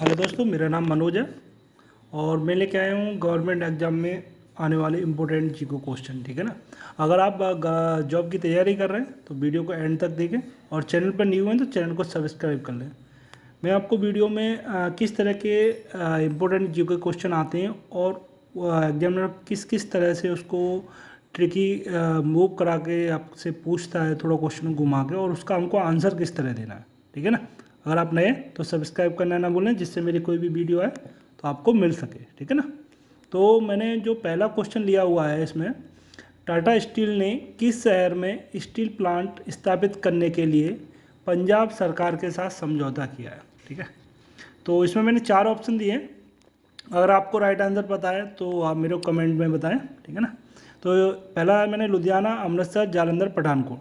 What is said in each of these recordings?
Hello दोस्तों, मेरा नाम मनोज है और मैं लेके आया हूँ गवर्नमेंट एग्जाम में आने वाले इम्पोर्टेंट जीको क्वेश्चन। ठीक है ना। अगर आप जॉब की तैयारी कर रहे हैं तो वीडियो को एंड तक देखें और चैनल पर न्यू हैं तो चैनल को सब्सक्राइब कर लें। मैं आपको वीडियो में किस तरह के इम्पोर्टेंट जीको क्वेश्चन आते हैं और एग्जामिनर किस किस तरह से उसको ट्रिकी मूव करा के आपसे पूछता है, थोड़ा क्वेश्चन घुमा के, और उसका हमको आंसर किस तरह देना है। ठीक है ना। अगर आप नए हैं तो सब्सक्राइब करना ना भूलें, जिससे मेरी कोई भी वीडियो आए तो आपको मिल सके। ठीक है ना। तो मैंने जो पहला क्वेश्चन लिया हुआ है इसमें, टाटा स्टील ने किस शहर में स्टील प्लांट स्थापित करने के लिए पंजाब सरकार के साथ समझौता किया है। ठीक है। तो इसमें मैंने 4 ऑप्शन दिए हैं। अगर आपको राइट आंसर पता है तो आप मेरे को कमेंट में बताएं। ठीक है ना। तो पहला मैंने लुधियाना, अमृतसर, जालंधर, पठानकोट।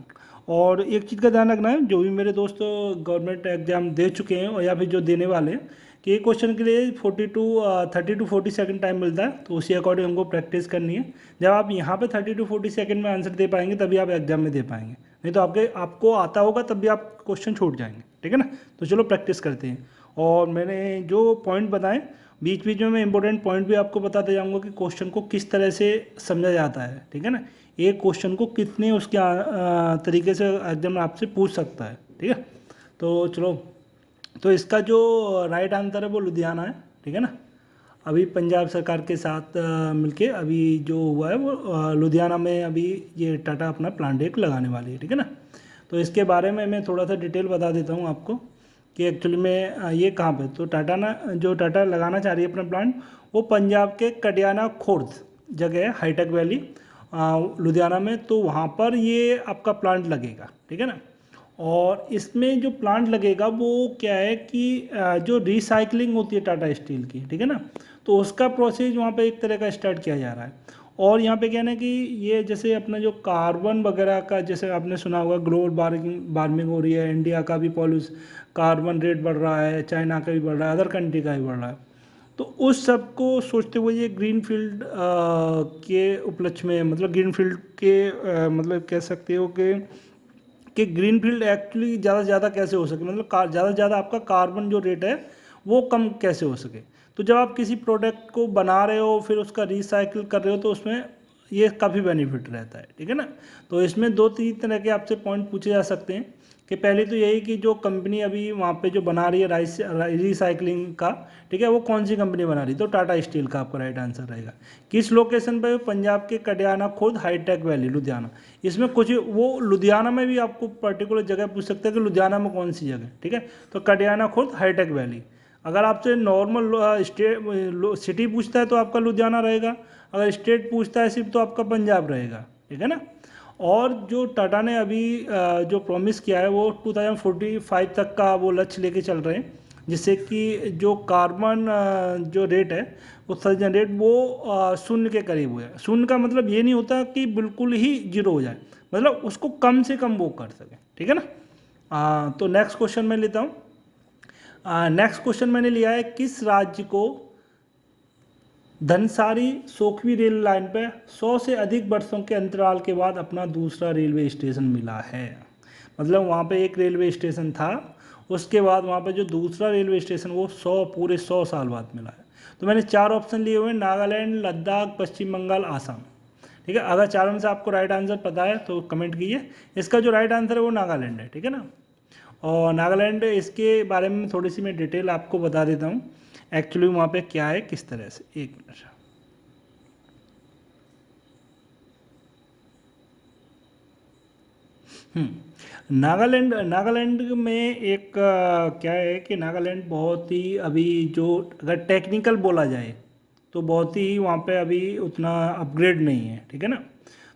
और एक चीज़ का ध्यान रखना है, जो भी मेरे दोस्त गवर्नमेंट एग्जाम दे चुके हैं और या फिर जो देने वाले हैं, कि एक क्वेश्चन के लिए 30 टू 40 सेकंड टाइम मिलता है, तो उसी अकॉर्डिंग हमको प्रैक्टिस करनी है। जब आप यहाँ पे 30 टू 40 सेकंड में आंसर दे पाएंगे तभी आप एग्जाम में दे पाएंगे, नहीं तो आपको आता होगा तब भी आप क्वेश्चन छूट जाएंगे। ठीक है ना। तो चलो प्रैक्टिस करते हैं। और मैंने जो पॉइंट बताए बीच बीच में मैं इंपॉर्टेंट पॉइंट भी आपको बताते जाऊंगा कि क्वेश्चन को किस तरह से समझा जाता है। ठीक है ना। एक क्वेश्चन को कितने उसके तरीके से एग्जाम आपसे पूछ सकता है। ठीक है। तो चलो, तो इसका जो राइट आंसर है वो लुधियाना है। ठीक है ना। अभी पंजाब सरकार के साथ मिलके अभी जो हुआ है वो लुधियाना में अभी ये टाटा अपना प्लांट एक लगाने वाली है। ठीक है ना। तो इसके बारे में मैं थोड़ा सा डिटेल बता देता हूँ आपको कि एक्चुअली में ये कहाँ पे, तो जो टाटा लगाना चाह रही है अपना प्लांट, वो पंजाब के कडियाना खुर्द जगह है, हाईटेक वैली लुधियाना में। तो वहाँ पर ये आपका प्लांट लगेगा। ठीक है ना। और इसमें जो प्लांट लगेगा वो क्या है कि जो रिसाइकलिंग होती है टाटा स्टील की, ठीक है ना, तो उसका प्रोसेस वहाँ पे एक तरह का स्टार्ट किया जा रहा है। और यहाँ पे क्या है ना कि ये जैसे अपना जो कार्बन वगैरह का, जैसे आपने सुना होगा ग्लोबल वार्मिंग हो रही है, इंडिया का भी कार्बन रेट बढ़ रहा है, चाइना का भी बढ़ रहा है, अदर कंट्री का भी बढ़ रहा है। तो उस सब को सोचते हुए ये ग्रीन फील्ड के उपलक्ष्य में, मतलब ग्रीन फील्ड के मतलब कह सकते हो कि ग्रीन फील्ड एक्चुअली ज़्यादा से ज़्यादा कैसे हो सके, मतलब ज़्यादा से ज़्यादा आपका कार्बन जो रेट है वो कम कैसे हो सके। तो जब आप किसी प्रोडक्ट को बना रहे हो फिर उसका रिसाइकिल कर रहे हो तो उसमें ये काफ़ी बेनिफिट रहता है। ठीक है ना। तो इसमें 2-3 तरह के आपसे पॉइंट पूछे जा सकते हैं कि पहले तो यही कि जो कंपनी अभी वहाँ पे जो बना रही है रिसाइकलिंग का, ठीक है, वो कौन सी कंपनी बना रही है, तो टाटा स्टील का आपका राइट आंसर रहेगा। किस लोकेशन पे, पंजाब के कडियाना खुर्द हाईटेक वैली लुधियाना। इसमें कुछ वो लुधियाना में भी आपको पर्टिकुलर जगह पूछ सकते हैं कि लुधियाना में कौन सी जगह। ठीक है। तो कडियाना खुर्द हाईटेक वैली। अगर आपसे नॉर्मल सिटी पूछता है तो आपका लुधियाना रहेगा, अगर स्टेट पूछता है सिर्फ तो आपका पंजाब रहेगा। ठीक है ना। और जो टाटा ने अभी जो प्रॉमिस किया है वो 2045 तक का वो लक्ष्य लेके चल रहे हैं, जिससे कि जो कार्बन जो रेट है, उत्सर्जन रेट वो शून्य के करीब हो जाए। शून्य का मतलब ये नहीं होता कि बिल्कुल ही जीरो हो जाए, मतलब उसको कम से कम वो कर सके। ठीक है ना। तो नेक्स्ट क्वेश्चन मैं लेता हूँ। नेक्स्ट क्वेश्चन मैंने लिया है, किस राज्य को धनसारी सोखवी रेल लाइन पर 100 से अधिक वर्षों के अंतराल के बाद अपना दूसरा रेलवे स्टेशन मिला है। मतलब वहाँ पे एक रेलवे स्टेशन था, उसके बाद वहाँ पे जो दूसरा रेलवे स्टेशन वो पूरे 100 साल बाद मिला है। तो मैंने 4 ऑप्शन लिए हुए हैं, नागालैंड, लद्दाख, पश्चिम बंगाल, आसाम। ठीक है। अगर चारों में से आपको राइट आंसर पता है तो कमेंट कीजिए। इसका जो राइट आंसर है वो नागालैंड है। ठीक है ना। और नागालैंड, इसके बारे में थोड़ी सी मैं डिटेल आपको बता देता हूँ एक्चुअली वहाँ पे क्या है किस तरह से। एक मिनट। नागालैंड नागालैंड में एक क्या है कि नागालैंड बहुत ही अभी जो, अगर टेक्निकल बोला जाए तो बहुत ही वहाँ पे अभी उतना अपग्रेड नहीं है। ठीक है ना।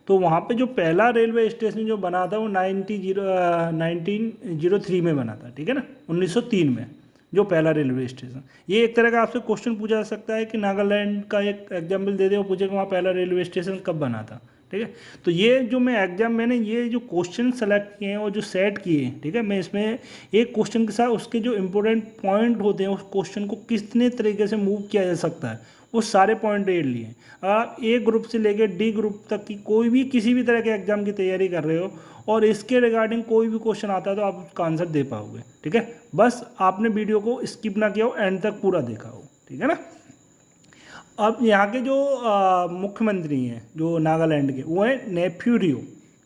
तो वहाँ पे जो पहला रेलवे स्टेशन जो बना था वो 1903 में बना था। ठीक है ना। 1903 में जो पहला रेलवे स्टेशन, ये एक तरह का आपसे क्वेश्चन पूछा जा सकता है कि नागालैंड का एक एग्जाम्पल दे दे, वो पूछे कि वहाँ पहला रेलवे स्टेशन कब बना था। ठीक है। तो ये जो मैंने ये जो क्वेश्चन सेलेक्ट किए हैं और जो सेट किए हैं, ठीक है, मैं इसमें एक क्वेश्चन के साथ उसके जो इंपॉर्टेंट पॉइंट होते हैं उस क्वेश्चन को कितने तरीके से मूव किया जा सकता है वो सारे पॉइंट एड लिए। अगर आप ए ग्रुप से लेकर डी ग्रुप तक की कोई भी किसी भी तरह के एग्जाम की तैयारी कर रहे हो और इसके रिगार्डिंग कोई भी क्वेश्चन आता है तो आप उसका आंसर दे पाओगे। ठीक है, बस आपने वीडियो को स्किप ना किया हो, एंड तक पूरा देखा हो। ठीक है ना। अब यहाँ के जो मुख्यमंत्री हैं जो नागालैंड के, वो है नेफ्यू रियो।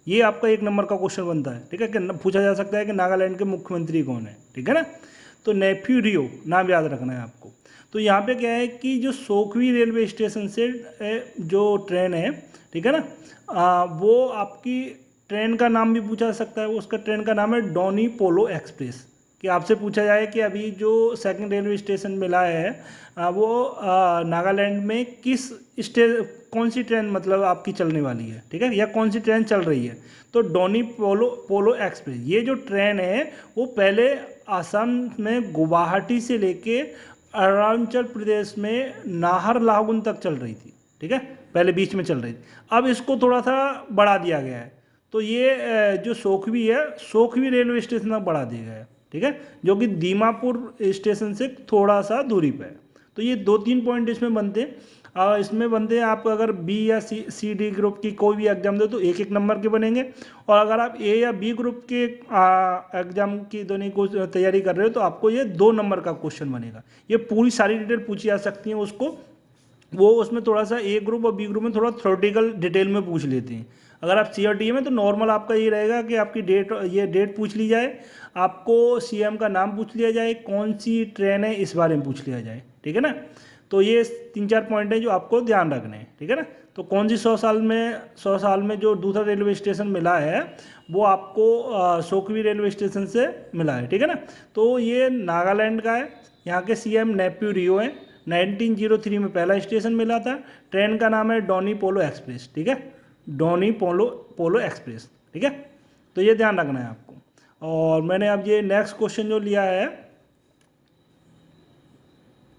ये आपका 1 नंबर का क्वेश्चन बनता है। ठीक है, कि पूछा जा सकता है कि नागालैंड के मुख्यमंत्री कौन है। ठीक है ना। तो नेफ्यू रियो नाम याद रखना है आपको। तो यहाँ पे क्या है कि जो सोखवी रेलवे स्टेशन से जो ट्रेन है, ठीक है ना, वो आपकी ट्रेन का नाम भी पूछा जा सकता है। उसका ट्रेन का नाम है डोनी पोलो एक्सप्रेस। कि आपसे पूछा जाए कि अभी जो सेकंड रेलवे स्टेशन मिला है वो नागालैंड में कौन सी ट्रेन मतलब आपकी चलने वाली है। ठीक है, या कौन सी ट्रेन चल रही है। तो डोनी पोलो एक्सप्रेस, ये जो ट्रेन है वो पहले असम में गुवाहाटी से लेके अरुणाचल प्रदेश में नाहरलागुन तक चल रही थी। ठीक है, पहले बीच में चल रही थी, अब इसको थोड़ा सा बढ़ा दिया गया है। तो ये जो सोखवी है, सोखवी रेलवे स्टेशन तक बढ़ा दिया गया है। ठीक है, जो कि दीमापुर स्टेशन से थोड़ा सा दूरी पे है। तो ये 2-3 पॉइंट इसमें बनते हैं। इसमें बनते हैं, आप अगर बी या सी डी ग्रुप की कोई भी एग्जाम दो तो 1-1 नंबर के बनेंगे। और अगर आप ए या बी ग्रुप के एग्जाम की दोनों को तैयारी कर रहे हो तो आपको ये 2 नंबर का क्वेश्चन बनेगा। ये पूरी सारी डिटेल पूछी जा सकती है उसको, वो उसमें थोड़ा सा ए ग्रुप और बी ग्रुप में थोड़ा थ्योरेटिकल डिटेल में पूछ लेते हैं। अगर आप सी और डी में तो नॉर्मल आपका ये रहेगा कि आपकी डेट पूछ ली जाए, आपको सीएम का नाम पूछ लिया जाए, कौन सी ट्रेन है इस बारे में पूछ लिया जाए। ठीक है ना। तो ये 3-4 पॉइंट हैं जो आपको ध्यान रखने हैं। ठीक है ना। तो कौन सी 100 साल में जो दूसरा रेलवे स्टेशन मिला है वो आपको सोखवी रेलवे स्टेशन से मिला है। ठीक है ना। तो ये नागालैंड का है, यहाँ के सीएम नेफ्यू रियो हैं। 1903 में पहला स्टेशन मिला था। ट्रेन का नाम है डोनी पोलो एक्सप्रेस। ठीक है, डोनी पोलो एक्सप्रेस। ठीक है, तो ये ध्यान रखना है आपको। और मैंने अब ये नेक्स्ट क्वेश्चन जो लिया है,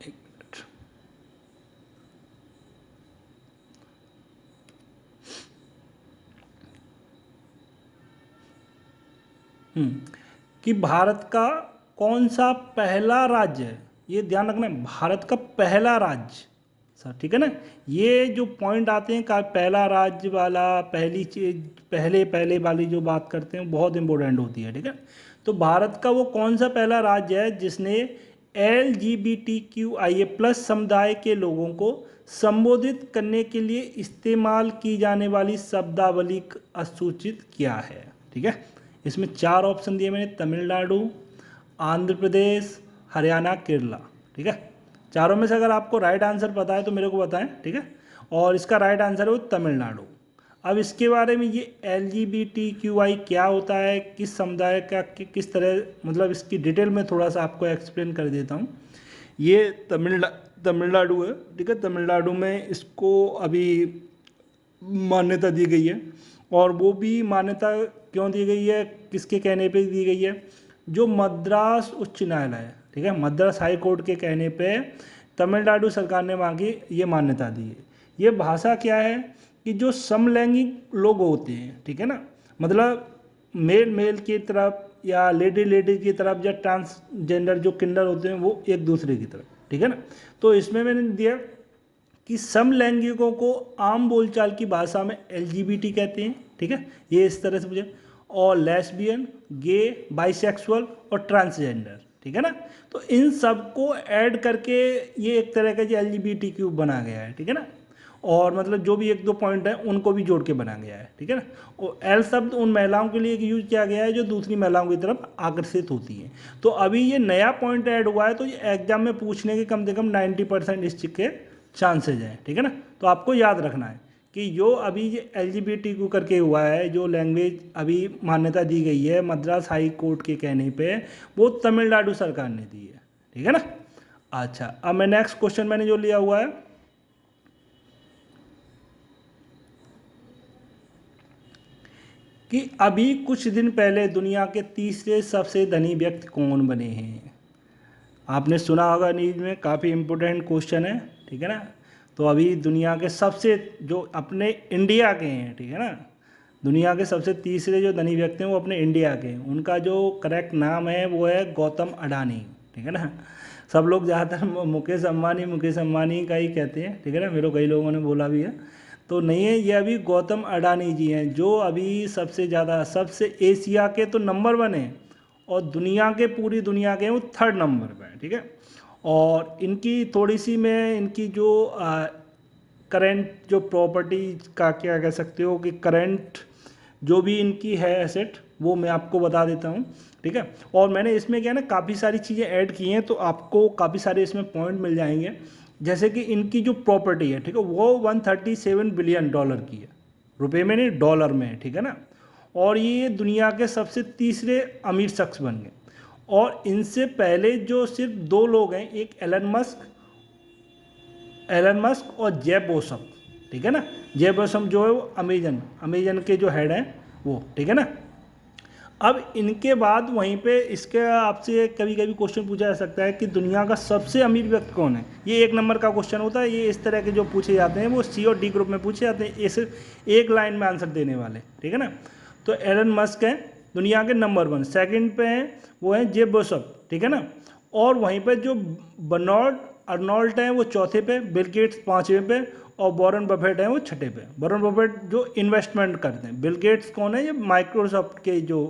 एक मिनट, कि भारत का कौन सा पहला राज्य है, ये ध्यान रखना है, भारत का पहला राज्य सर। ठीक है ना। ये जो पॉइंट आते हैं का पहला राज्य वाला, पहली चीज, पहले पहले वाली जो बात करते हैं बहुत इंपॉर्टेंट होती है। ठीक है, तो भारत का वो कौन सा पहला राज्य है जिसने LGBTQIA+ समुदाय के लोगों को संबोधित करने के लिए इस्तेमाल की जाने वाली शब्दावली सूचित किया है। ठीक है, इसमें 4 ऑप्शन दिए मैंने, तमिलनाडु, आंध्र प्रदेश, हरियाणा, केरला। ठीक है, चारों में से अगर आपको राइट आंसर पता है तो मेरे को बताएं। ठीक है, और इसका राइट आंसर है वो तमिलनाडु। अब इसके बारे में ये LGBTQI क्या होता है, किस समुदाय का किस तरह, मतलब इसकी डिटेल में थोड़ा सा आपको एक्सप्लेन कर देता हूँ। ये तमिलनाडु है। ठीक है, तमिलनाडु में इसको अभी मान्यता दी गई है। और वो भी मान्यता क्यों दी गई है, किसके कहने पे दी गई है, जो मद्रास उच्च न्यायालय है, ठीक है, मद्रास हाई कोर्ट के कहने पे तमिलनाडु सरकार ने वहाँ की ये मान्यता दी है। ये भाषा क्या है कि जो समलैंगिक लोग होते हैं, ठीक है ना, मतलब मेल मेल की तरफ या लेडी लेडी की तरफ या ट्रांसजेंडर जो किंडर होते हैं वो एक दूसरे की तरफ। ठीक है ना। तो इसमें मैंने दिया कि समलैंगिकों को आम बोलचाल की भाषा में LGBT कहते हैं। ठीक है, ये इस तरह से मुझे, और लेस्बियन, गे, बाइसेक्सुअल और ट्रांसजेंडर। ठीक है ना। तो इन सब को ऐड करके ये एक तरह का जो LGBTQ बना गया है। ठीक है ना। और मतलब जो भी 1-2 पॉइंट है उनको भी जोड़ के बना गया है। ठीक है ना। और एल शब्द उन महिलाओं के लिए यूज किया गया है जो दूसरी महिलाओं की तरफ आकर्षित होती हैं। तो अभी ये नया पॉइंट ऐड हुआ है तो ये एग्जाम में पूछने के कम से कम 90% इस चीज़ के चांसेज हैं। ठीक है ना। तो आपको याद रखना है कि जो अभी ये LGBTQ करके हुआ है, जो लैंग्वेज अभी मान्यता दी गई है मद्रास हाई कोर्ट के कहने पे, वो तमिलनाडु सरकार ने दी है। ठीक है ना। अच्छा, अब मैं नेक्स्ट क्वेश्चन मैंने जो लिया हुआ है कि अभी कुछ दिन पहले दुनिया के तीसरे सबसे धनी व्यक्ति कौन बने हैं। आपने सुना होगा न्यूज में, काफ़ी इम्पोर्टेंट क्वेश्चन है। ठीक है ना। तो अभी दुनिया के सबसे जो अपने इंडिया के हैं, ठीक है ना, दुनिया के सबसे तीसरे जो धनी व्यक्ति हैं वो अपने इंडिया के हैं। उनका जो करेक्ट नाम है वो है गौतम अडानी। ठीक है ना। सब लोग ज़्यादातर मुकेश अंबानी का ही कहते हैं, ठीक है ना, मेरे को कई लोगों ने बोला भी है। तो नहीं है, ये अभी गौतम अडानी जी हैं जो अभी सबसे ज़्यादा, सबसे एशिया के तो नंबर 1 है और दुनिया के, पूरी दुनिया के वो 3rd नंबर पे है, ठीक है। और इनकी थोड़ी सी मैं इनकी जो करंट जो प्रॉपर्टी का क्या कह सकते हो कि करंट जो भी इनकी है एसेट, वो मैं आपको बता देता हूँ, ठीक है। और मैंने इसमें क्या है ना, काफ़ी सारी चीज़ें ऐड की हैं, तो आपको काफ़ी सारे इसमें पॉइंट मिल जाएंगे। जैसे कि इनकी जो प्रॉपर्टी है, ठीक है, वो $137 बिलियन की है, रुपए में नहीं, डॉलर में है, ठीक है ना। और ये दुनिया के सबसे तीसरे अमीर शख्स बन गए। और इनसे पहले जो सिर्फ 2 लोग हैं, एक एलन मस्क और जेफ बेजोस, ठीक है ना। जेफ बेजोस जो है वो अमेजन के जो हेड हैं वो, ठीक है ना। अब इनके बाद वहीं पे इसके आपसे कभी कभी क्वेश्चन पूछा जा सकता है कि दुनिया का सबसे अमीर व्यक्ति कौन है। ये 1 नंबर का क्वेश्चन होता है। ये इस तरह के जो पूछे जाते हैं वो सी और डी ग्रुप में पूछे जाते हैं, इस एक लाइन में आंसर देने वाले, ठीक है ना। तो एलन मस्क हैं दुनिया के नंबर 1, सेकंड पे हैं वो हैं जेफ बेजोस, ठीक है ना। और वहीं पे जो बर्नार्ड अर्नोल्ट हैं वो चौथे पे, बिल गेट्स 5वें पे और वॉरेन बफेट हैं वो 6ठे पे। वॉरेन बफेट जो इन्वेस्टमेंट करते हैं, बिल गेट्स कौन है, ये माइक्रोसॉफ्ट के जो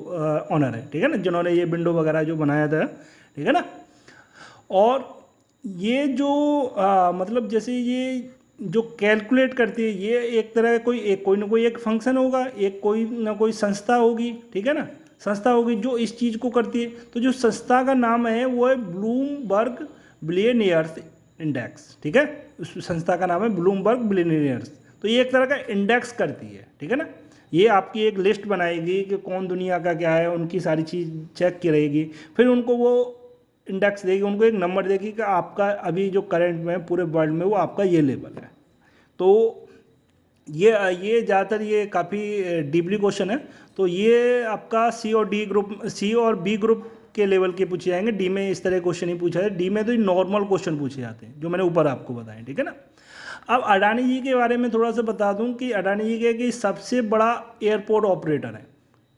ऑनर है, ठीक है ना, जिन्होंने ये विंडो वगैरह जो बनाया था, ठीक है ना। और ये जो मतलब जैसे ये जो कैलकुलेट करती है, ये एक तरह का कोई ना कोई एक फंक्शन होगा, एक कोई ना कोई संस्था होगी, ठीक है ना, संस्था होगी जो इस चीज़ को करती है। तो जो संस्था का नाम है वो है ब्लूमबर्ग बिलियनियर्स इंडेक्स, ठीक है। उस संस्था का नाम है ब्लूमबर्ग बिलियनियर्स। तो ये एक तरह का इंडेक्स करती है, ठीक है ना। ये आपकी एक लिस्ट बनाएगी कि कौन दुनिया का क्या है, उनकी सारी चीज़ चेक की रहेगी, फिर उनको वो इंडेक्स देगी, उनको एक नंबर देगी कि आपका अभी जो करंट में पूरे वर्ल्ड में वो आपका ये लेवल है। तो ये ज़्यादातर ये काफ़ी डीपली क्वेश्चन है। तो ये आपका सी और बी ग्रुप के लेवल के पूछे जाएंगे। डी में इस तरह क्वेश्चन ही पूछा है। डी में तो नॉर्मल क्वेश्चन पूछे जाते हैं जो मैंने ऊपर आपको बताए, ठीक है ना। अब अडानी जी के बारे में थोड़ा सा बता दूं कि अडानी जी के कि सबसे बड़ा एयरपोर्ट ऑपरेटर है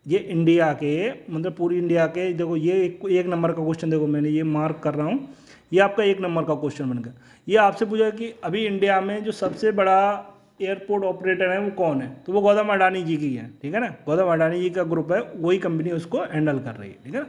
ये इंडिया के, मतलब पूरी इंडिया के। देखो ये एक नंबर का क्वेश्चन, देखो मैंने ये मार्क कर रहा हूँ, ये आपका 1 नंबर का क्वेश्चन बन गया। ये आपसे पूछा कि अभी इंडिया में जो सबसे बड़ा एयरपोर्ट ऑपरेटर है वो कौन है, तो वो गौतम अडानी जी की है, ठीक है ना। गौतम अडानी जी का ग्रुप है, वही कंपनी उसको हैंडल कर रही है, ठीक है ना।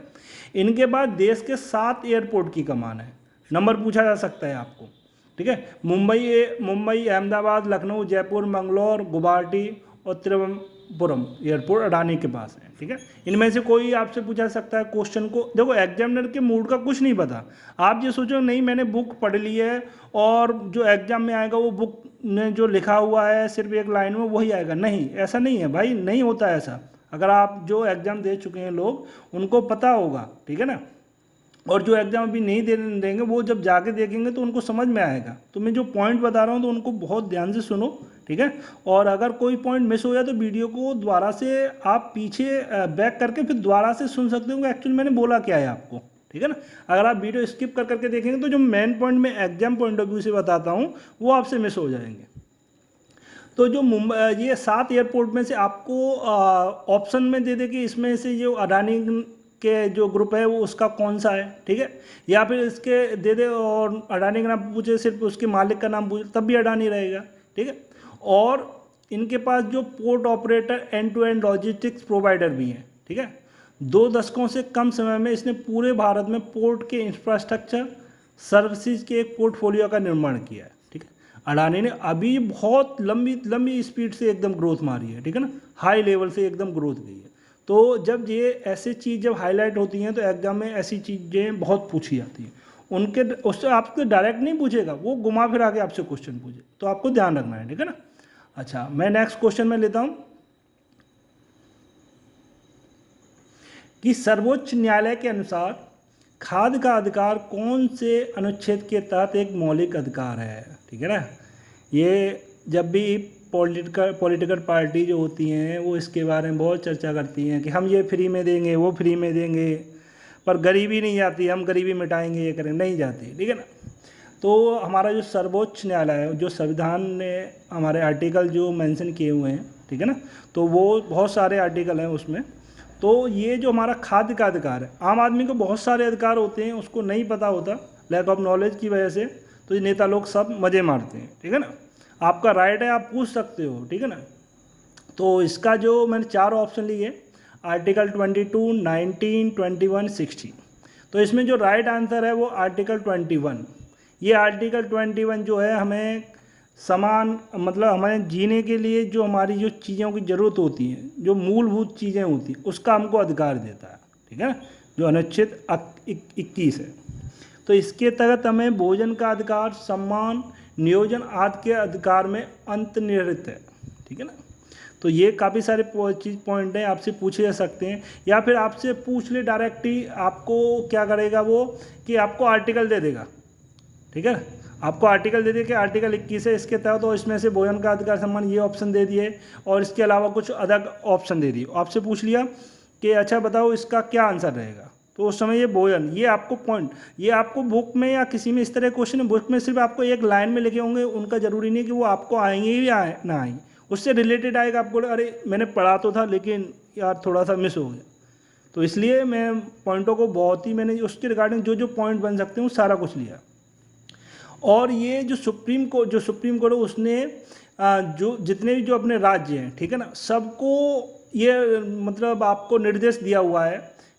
इनके बाद देश के 7 एयरपोर्ट की कमान है। नंबर पूछा जा सकता है आपको, ठीक है। मुंबई, अहमदाबाद, लखनऊ, जयपुर, मंगलौर, गुवाहाटी और त्रिवेंद्रपुरम एयरपोर्ट अडानी के पास है, ठीक है। इनमें से कोई आपसे पूछा सकता है क्वेश्चन को। देखो एग्जामिनर के मूड का कुछ नहीं पता। आप ये सोचो नहीं मैंने बुक पढ़ ली है और जो एग्जाम में आएगा वो बुक में जो लिखा हुआ है सिर्फ एक लाइन में वही आएगा, नहीं, ऐसा नहीं है भाई, नहीं होता ऐसा। अगर आप जो एग्ज़ाम दे चुके हैं लोग, उनको पता होगा, ठीक है ना। और जो एग्ज़ाम अभी नहीं देंगे वो जब जाके देखेंगे तो उनको समझ में आएगा। तो मैं जो पॉइंट बता रहा हूँ तो उनको बहुत ध्यान से सुनो, ठीक है। और अगर कोई पॉइंट मिस हो जाए तो वीडियो को दोबारा से आप पीछे बैक करके फिर दोबारा से सुन सकते हो कि एक्चुअली मैंने बोला क्या है आपको, ठीक है ना। अगर आप वीडियो स्किप कर करके देखेंगे तो जो मेन पॉइंट मैं एग्जाम पॉइंट ऑफ व्यू से बताता हूँ वो आपसे मिस हो जाएंगे। तो जो मुंबई ये 7 एयरपोर्ट में से आपको ऑप्शन में दे दे कि इसमें से जो अडानी के जो ग्रुप है वो उसका कौन सा है, ठीक है। या फिर इसके दे दे और अडानी का नाम पूछे, सिर्फ उसके मालिक का नाम पूछे, तब भी अडानी रहेगा, ठीक है। और इनके पास जो port operator end to end logistics provider भी हैं, ठीक है। 2 दशकों से कम समय में इसने पूरे भारत में पोर्ट के इंफ्रास्ट्रक्चर सर्विसेज के एक पोर्टफोलियो का निर्माण किया है, ठीक है। अडानी ने अभी बहुत लंबी स्पीड से एकदम ग्रोथ मारी है, ठीक है ना, हाई लेवल से एकदम ग्रोथ गई है। तो जब ये ऐसी चीज़ जब हाईलाइट होती हैं तो एग्जाम में ऐसी चीज़ें बहुत पूछी जाती हैं। उनके उससे आपसे डायरेक्ट नहीं पूछेगा, वो घुमा फिरा के आपसे क्वेश्चन पूछे, तो आपको ध्यान रखना है, ठीक है ना। अच्छा, मैं नेक्स्ट क्वेश्चन में लेता हूँ कि सर्वोच्च न्यायालय के अनुसार खाद्य का अधिकार कौन से अनुच्छेद के तहत एक मौलिक अधिकार है, ठीक है ना। ये जब भी पॉलिटिकल पार्टी जो होती हैं वो इसके बारे में बहुत चर्चा करती हैं कि हम ये फ्री में देंगे, वो फ्री में देंगे, पर गरीबी नहीं जाती, हम गरीबी मिटाएंगे, ये करेंगे, नहीं जाती, ठीक है ना। तो हमारा जो सर्वोच्च न्यायालय है, जो संविधान ने हमारे आर्टिकल जो मेंशन किए हुए हैं, ठीक है ना, तो वो बहुत सारे आर्टिकल हैं उसमें। तो ये जो हमारा खाद्य का अधिकार है, आम आदमी को बहुत सारे अधिकार होते हैं, उसको नहीं पता होता। लैक ऑफ नॉलेज की वजह से तो ये नेता लोग सब मज़े मारते हैं, ठीक है ना। आपका राइट है, आप पूछ सकते हो, ठीक है ना। तो इसका जो मैंने 4 ऑप्शन लिए, आर्टिकल 22, 19, 21, 60। तो इसमें जो राइट आंसर है वो आर्टिकल 21। ये आर्टिकल 21 जो है हमें समान, मतलब हमें जीने के लिए जो हमारी जो चीज़ों की ज़रूरत होती है, जो मूलभूत चीज़ें होती हैं, उसका हमको अधिकार देता है, ठीक है ना। जो अनुच्छेद 21 है, तो इसके तहत हमें भोजन का अधिकार, सम्मान, नियोजन आदि के अधिकार में अंतर्निहित है, ठीक है ना। तो ये काफ़ी सारे पॉइंट हैं, आपसे पूछे जा सकते हैं, या फिर आपसे पूछ ले डायरेक्ट ही, आपको क्या करेगा वो कि आपको आर्टिकल दे देगा, ठीक है ना। आपको आर्टिकल दे दिए कि आर्टिकल 21 है, इसके तहत तो इसमें से भोजन का अधिकार सम्मान ये ऑप्शन दे दिए, और इसके अलावा कुछ अलग ऑप्शन दे दिए। आपसे पूछ लिया कि अच्छा बताओ इसका क्या आंसर रहेगा, तो उस समय ये भोजन, ये आपको पॉइंट, ये आपको बुक में या किसी में इस तरह क्वेश्चन है, बुक में सिर्फ आपको एक लाइन में लिखे होंगे, उनका ज़रूरी नहीं कि वो आपको आएंगे या ना आएंगे, उससे रिलेटेड आएगा। आपको अरे मैंने पढ़ा तो था लेकिन यार थोड़ा सा मिस हो गया, तो इसलिए मैं पॉइंटों को बहुत ही, मैंने उसके रिगार्डिंग जो जो पॉइंट बन सकते हैं वो सारा कुछ लिया। और ये जो सुप्रीम कोर्ट है उसने जो जितने भी जो अपने राज्य हैं, ठीक है ना, सबको ये मतलब आपको निर्देश दिया हुआ है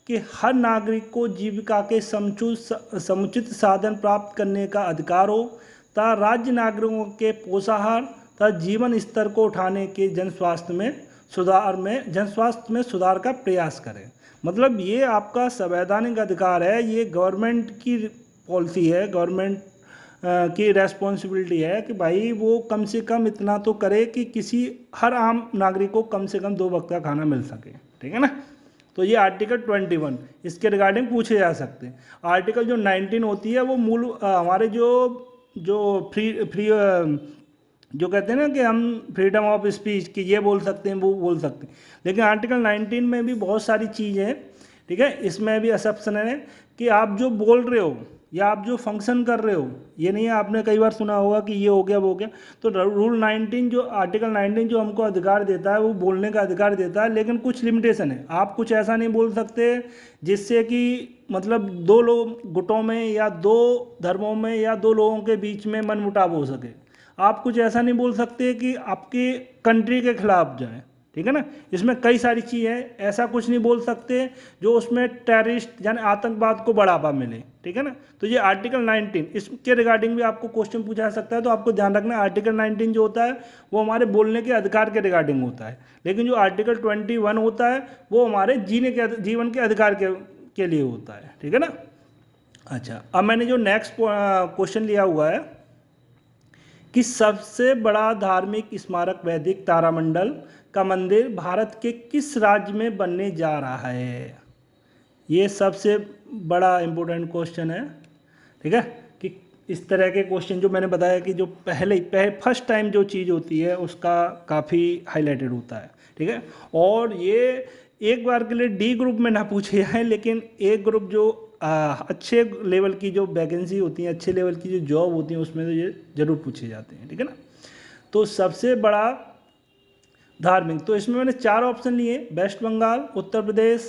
कि हर नागरिक को जीविका के समुचित साधन प्राप्त करने का अधिकार हो, तथा राज्य नागरिकों के पोषाहार तथा जीवन स्तर को उठाने के जन स्वास्थ्य में सुधार का प्रयास करें। मतलब ये आपका संवैधानिक अधिकार है, ये गवर्नमेंट की पॉलिसी है, गवर्नमेंट की रेस्पॉन्सिबिलिटी है कि भाई वो कम से कम इतना तो करे कि हर आम नागरिक को कम से कम 2 वक्त का खाना मिल सके, ठीक है ना। तो ये आर्टिकल 21 इसके रिगार्डिंग पूछे जा सकते हैं। आर्टिकल जो 19 होती है वो मूल हमारे जो फ्री जो कहते हैं ना कि हम फ्रीडम ऑफ स्पीच कि ये बोल सकते हैं, वो बोल सकते हैं, लेकिन आर्टिकल 19 में भी बहुत सारी चीज़ें हैं, ठीक है। इसमें भी असप्शन है कि आप जो बोल रहे हो या आप जो फंक्शन कर रहे हो, ये नहीं है, आपने कई बार सुना होगा कि ये हो गया वो हो गया। तो रूल 19 जो आर्टिकल 19 जो हमको अधिकार देता है, वो बोलने का अधिकार देता है, लेकिन कुछ लिमिटेशन है। आप कुछ ऐसा नहीं बोल सकते जिससे कि मतलब 2 लोग गुटों में या 2 धर्मों में या 2 लोगों के बीच में मनमुटाव हो सके। आप कुछ ऐसा नहीं बोल सकते कि आपके कंट्री के खिलाफ जाए, ठीक है ना। इसमें कई सारी चीज़ें हैं, ऐसा कुछ नहीं बोल सकते जो उसमें टेररिस्ट यानी आतंकवाद को बढ़ावा मिले, ठीक है ना। तो ये आर्टिकल 19 इसके रिगार्डिंग भी आपको क्वेश्चन पूछा जा सकता है, तो आपको ध्यान रखना आर्टिकल 19 जो होता है वो हमारे बोलने के अधिकार के रिगार्डिंग होता है, लेकिन जो आर्टिकल 21 होता है वो हमारे जीवन के अधिकार के लिए होता है, ठीक है ना। अच्छा, अब मैंने जो नेक्स्ट क्वेश्चन लिया हुआ है कि सबसे बड़ा धार्मिक स्मारक वैदिक तारामंडल का मंदिर भारत के किस राज्य में बनने जा रहा है। ये सबसे बड़ा इम्पोर्टेंट क्वेश्चन है, ठीक है। कि इस तरह के क्वेश्चन जो मैंने बताया कि जो फर्स्ट टाइम जो चीज़ होती है उसका काफ़ी हाईलाइटेड होता है, ठीक है। और ये एक बार के लिए डी ग्रुप में ना पूछे जाए, लेकिन ए ग्रुप जो अच्छे लेवल की जो वैकेंसी होती हैं, अच्छे लेवल की जो जॉब होती हैं, उसमें तो ये ज़रूर पूछे जाते हैं, ठीक है ना। तो सबसे बड़ा धार्मिक, तो इसमें मैंने 4 ऑप्शन लिए, वेस्ट बंगाल, उत्तर प्रदेश,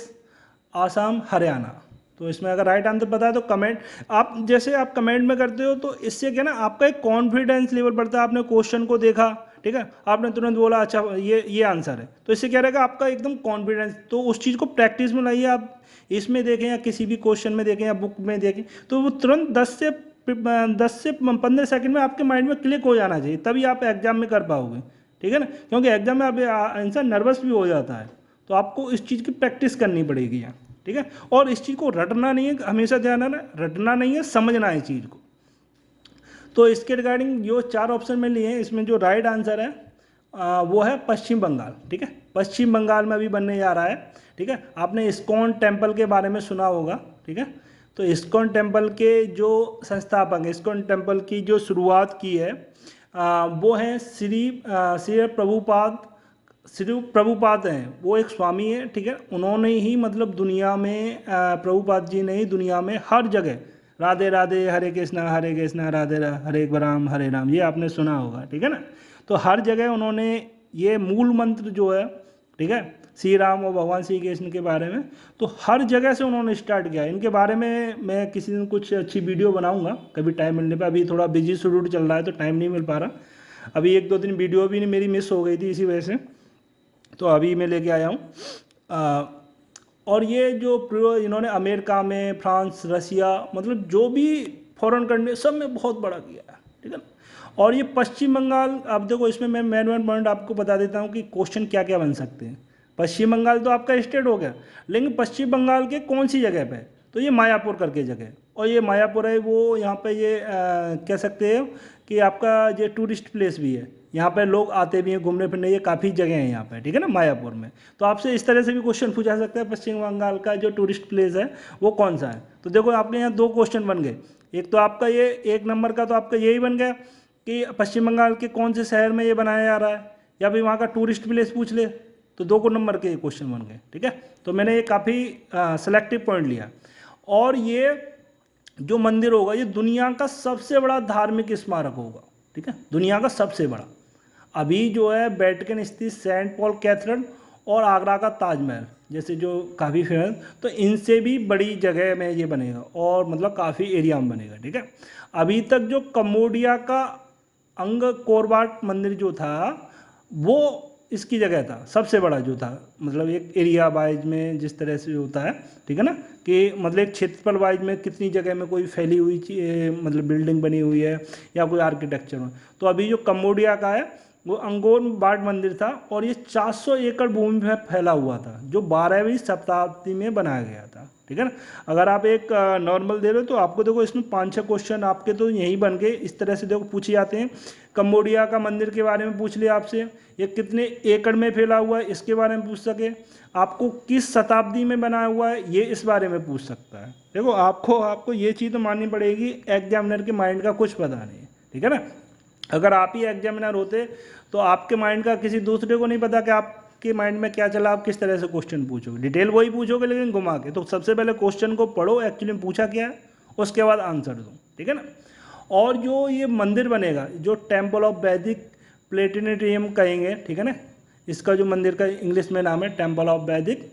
आसाम, हरियाणा। तो इसमें अगर राइट आंसर पता है तो कमेंट, आप जैसे आप कमेंट में करते हो तो इससे क्या ना आपका एक कॉन्फिडेंस लेवल बढ़ता है। आपने क्वेश्चन को देखा, ठीक है, आपने तुरंत बोला अच्छा ये आंसर है, तो इससे क्या रहेगा आपका एकदम कॉन्फिडेंस। तो उस चीज़ को प्रैक्टिस में लाइए, आप इसमें देखें या किसी भी क्वेश्चन में देखें या बुक में देखें, तो वो तुरंत 10 से 15 सेकंड में आपके माइंड में क्लिक हो जाना चाहिए, तभी आप एग्जाम में कर पाओगे, ठीक है ना। क्योंकि एग्जाम में आप इंसान नर्वस भी हो जाता है, तो आपको इस चीज़ की प्रैक्टिस करनी पड़ेगी यहाँ, ठीक है। और इस चीज़ को रटना नहीं है, हमेशा ध्यान रखना, रटना नहीं है, समझना है चीज़ को। तो इसके रिगार्डिंग जो 4 ऑप्शन में लिए हैं, इसमें जो राइट आंसर है वो है पश्चिम बंगाल, ठीक है। पश्चिम बंगाल में अभी बनने जा रहा है, ठीक है। आपने इस्कॉन टेम्पल के बारे में सुना होगा, ठीक है। तो इस्कॉन टेम्पल के जो संस्थापक हैं, इस्कॉन टेम्पल की जो शुरुआत की है वो हैं श्री प्रभुपाद हैं, वो एक स्वामी है, ठीक है। उन्होंने ही मतलब दुनिया में प्रभुपाद जी ने ही दुनिया में हर जगह राधे राधे, हरे कृष्णा राधे हरे राम हरे राम, ये आपने सुना होगा, ठीक है ना। तो हर जगह उन्होंने ये मूल मंत्र जो है, ठीक है, श्री राम और भगवान श्री कृष्ण के बारे में। तो हर जगह से उन्होंने स्टार्ट किया। इनके बारे में मैं किसी दिन कुछ अच्छी वीडियो बनाऊंगा कभी टाइम मिलने पे। अभी थोड़ा बिजी शेड्यूल चल रहा है तो टाइम नहीं मिल पा रहा। अभी 1-2 दिन वीडियो भी मेरी मिस हो गई थी इसी वजह से, तो अभी मैं लेके आया हूँ। और ये जो इन्होंने अमेरिका में, फ्रांस, रसिया, मतलब जो भी फॉरेन कंट्री सब में बहुत बड़ा किया है, ठीक है ना। और ये पश्चिम बंगाल, आप देखो इसमें मैं मेन पॉइंट आपको बता देता हूँ कि क्वेश्चन क्या क्या बन सकते हैं। पश्चिम बंगाल तो आपका स्टेट हो गया, लेकिन पश्चिम बंगाल के कौन सी जगह पे? तो ये मायापुर करके जगह है, और ये मायापुर है वो यहाँ पे ये कह सकते हैं कि आपका ये टूरिस्ट प्लेस भी है। यहाँ पे लोग आते भी हैं घूमने फिरने, ये काफ़ी जगह हैं यहाँ पे, ठीक है ना, मायापुर में। तो आपसे इस तरह से भी क्वेश्चन पूछा सकता है, पश्चिम बंगाल का जो टूरिस्ट प्लेस है वो कौन सा है। तो देखो आपके यहाँ 2 क्वेश्चन बन गए। एक तो आपका ये 1 नंबर का तो आपका यही बन गया कि पश्चिम बंगाल के कौन से शहर में ये बनाया जा रहा है, या फिर वहाँ का टूरिस्ट प्लेस पूछ ले, तो 2 नंबर के क्वेश्चन बन गए, ठीक है। तो मैंने ये काफ़ी सेलेक्टिव पॉइंट लिया। और ये जो मंदिर होगा ये दुनिया का सबसे बड़ा धार्मिक स्मारक होगा, ठीक है, दुनिया का सबसे बड़ा। अभी जो है वेटिकन स्थित सेंट पॉल कैथेड्रल और आगरा का ताजमहल जैसे जो काफ़ी फेमस, तो इनसे भी बड़ी जगह में ये बनेगा, और मतलब काफ़ी एरिया में बनेगा, ठीक है। अभी तक जो कम्बोडिया का अंगकोर वाट मंदिर जो था वो इसकी जगह था, सबसे बड़ा जो था, मतलब एक एरिया वाइज में जिस तरह से होता है, ठीक है ना, कि मतलब एक क्षेत्रफल वाइज में कितनी जगह में कोई फैली हुई मतलब बिल्डिंग बनी हुई है या कोई आर्किटेक्चर में। तो अभी जो कम्बोडिया का है वो अंगोर वाट मंदिर था, और ये 400 एकड़ भूमि में फैला हुआ था, जो 12वीं शताब्दी में बनाया गया था, ठीक है ना। अगर आप एक नॉर्मल दे रहे हो तो आपको देखो इसमें 5-6 क्वेश्चन आपके तो यहीं बन के इस तरह से देखो पूछे जाते हैं। कम्बोडिया का मंदिर के बारे में पूछ लिया आपसे, ये कितने एकड़ में फैला हुआ है इसके बारे में पूछ सके, आपको किस शताब्दी में बनाया हुआ है ये इस बारे में पूछ सकता है। देखो आपको ये चीज़ तो माननी पड़ेगी, एग्जामिनर के माइंड का कुछ पता नहीं है, ठीक है ना। अगर आप ही एग्जामिनर होते तो आपके माइंड का किसी दूसरे को नहीं पता कि आपके माइंड में क्या चला, आप किस तरह से क्वेश्चन पूछोगे। डिटेल वही पूछोगे लेकिन घुमा के। तो सबसे पहले क्वेश्चन को पढ़ो, एक्चुअली में पूछा क्या है, उसके बाद आंसर दो, ठीक है ना। और जो ये मंदिर बनेगा, जो टेम्पल ऑफ वैदिक प्लेनेटेरियम कहेंगे, ठीक है ना, इसका जो मंदिर का इंग्लिश में नाम है टेम्पल ऑफ वैदिक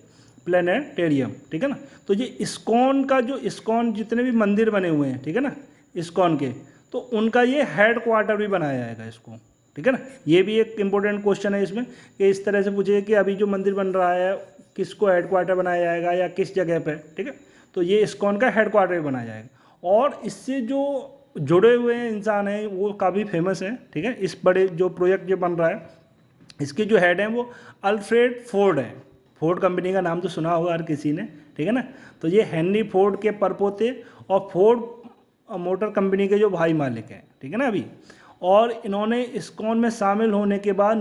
प्लेनेटेरियम, ठीक है ना। तो ये इस्कॉन का जो इस्कॉन जितने भी मंदिर बने हुए हैं, ठीक है ना, इस्कॉन के, तो उनका ये हेड क्वार्टर भी बनाया जाएगा इसको, ठीक है ना। ये भी एक इंपॉर्टेंट क्वेश्चन है इसमें कि इस तरह से पूछे कि अभी जो मंदिर बन रहा है किसको हेड क्वार्टर बनाया जाएगा या किस जगह पे, ठीक है। तो ये इस्कॉन का हेड क्वार्टर भी बनाया जाएगा, और इससे जो जुड़े हुए इंसान हैं वो काफ़ी फेमस हैं, ठीक है। इस बड़े जो प्रोजेक्ट जो बन रहा है इसके जो हेड हैं वो अल्फ्रेड फोर्ड हैं। फोर्ड कंपनी का नाम तो सुना होगा हर किसी ने, ठीक है ना। तो ये हेनरी फोर्ड के परपोते और फोर्ड मोटर कंपनी के जो भाई मालिक हैं, ठीक है ना अभी। और इन्होंने इस्कॉन में शामिल होने के बाद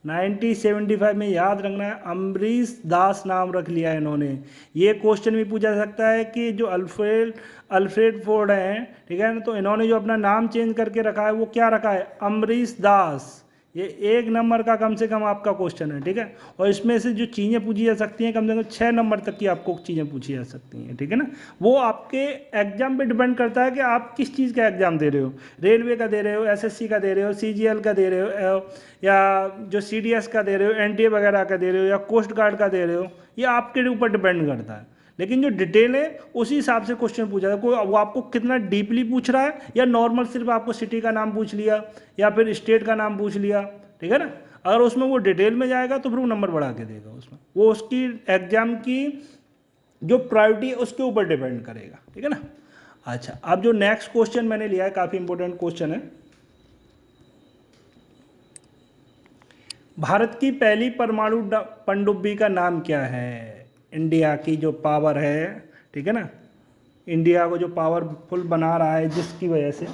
1975 में, याद रखना है, अम्बरीश दास नाम रख लिया है इन्होंने। ये क्वेश्चन भी पूछा जा सकता है कि जो अल्फ्रेड फोर्ड हैं, ठीक है ना, तो इन्होंने जो अपना नाम चेंज करके रखा है वो क्या रखा है, अम्बरीश दास। ये 1 नंबर का कम से कम आपका क्वेश्चन है, ठीक है। और इसमें से जो चीज़ें पूछी जा सकती हैं कम से कम 6 नंबर तक की आपको चीज़ें पूछी जा सकती हैं, ठीक है ना। वो आपके एग्जाम पे डिपेंड करता है कि आप किस चीज़ का एग्जाम दे रहे हो, रेलवे का दे रहे हो, एसएससी का दे रहे हो, सीजीएल का दे रहे हो, या जो सीडीएस का दे रहे हो, एनटीए वगैरह का दे रहे हो, या कोस्ट गार्ड का दे रहे हो। ये आपके ऊपर डिपेंड करता है, लेकिन जो डिटेल है उसी हिसाब से क्वेश्चन पूछा है। कोई वो आपको कितना डीपली पूछ रहा है, या नॉर्मल सिर्फ आपको सिटी का नाम पूछ लिया या फिर स्टेट का नाम पूछ लिया, ठीक है ना। अगर उसमें वो डिटेल में जाएगा तो फिर वो नंबर बढ़ा के देगा उसमें, वो उसकी एग्जाम की जो प्रायोरिटी है उसके ऊपर डिपेंड करेगा, ठीक है ना। अच्छा, अब जो नेक्स्ट क्वेश्चन मैंने लिया है काफ़ी इंपॉर्टेंट क्वेश्चन है। भारत की पहली परमाणु पनडुब्बी का नाम क्या है? इंडिया की जो पावर है, ठीक है ना, इंडिया को जो पावरफुल बना रहा है जिसकी वजह से,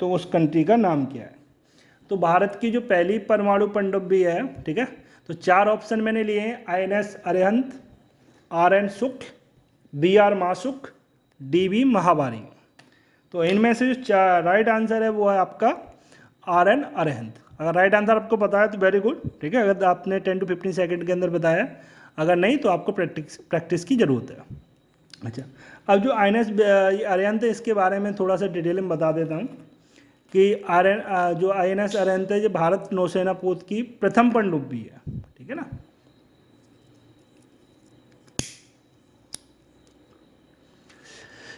तो उस कंट्री का नाम क्या है? तो भारत की जो पहली परमाणु पनडुब्बी है, ठीक है, तो 4 ऑप्शन मैंने लिए हैं, INS अरिहंत, RN सुख, BR मासुक, DV महाबारी। तो इनमें से जो राइट आंसर है वो है आपका RN अरिहंत। अगर राइट आंसर आपको पता है तो वेरी गुड, ठीक है, अगर आपने 10 to 15 सेकेंड के अंदर बताया, अगर नहीं तो आपको प्रैक्टिस की ज़रूरत है। अच्छा, अब जो INS अरिहंत है इसके बारे में थोड़ा सा डिटेल में बता देता हूँ कि जो INS अरिहंत है ये भारत नौसेना पोत की प्रथम पनडुब्बी है, ठीक है। ठीक है ना।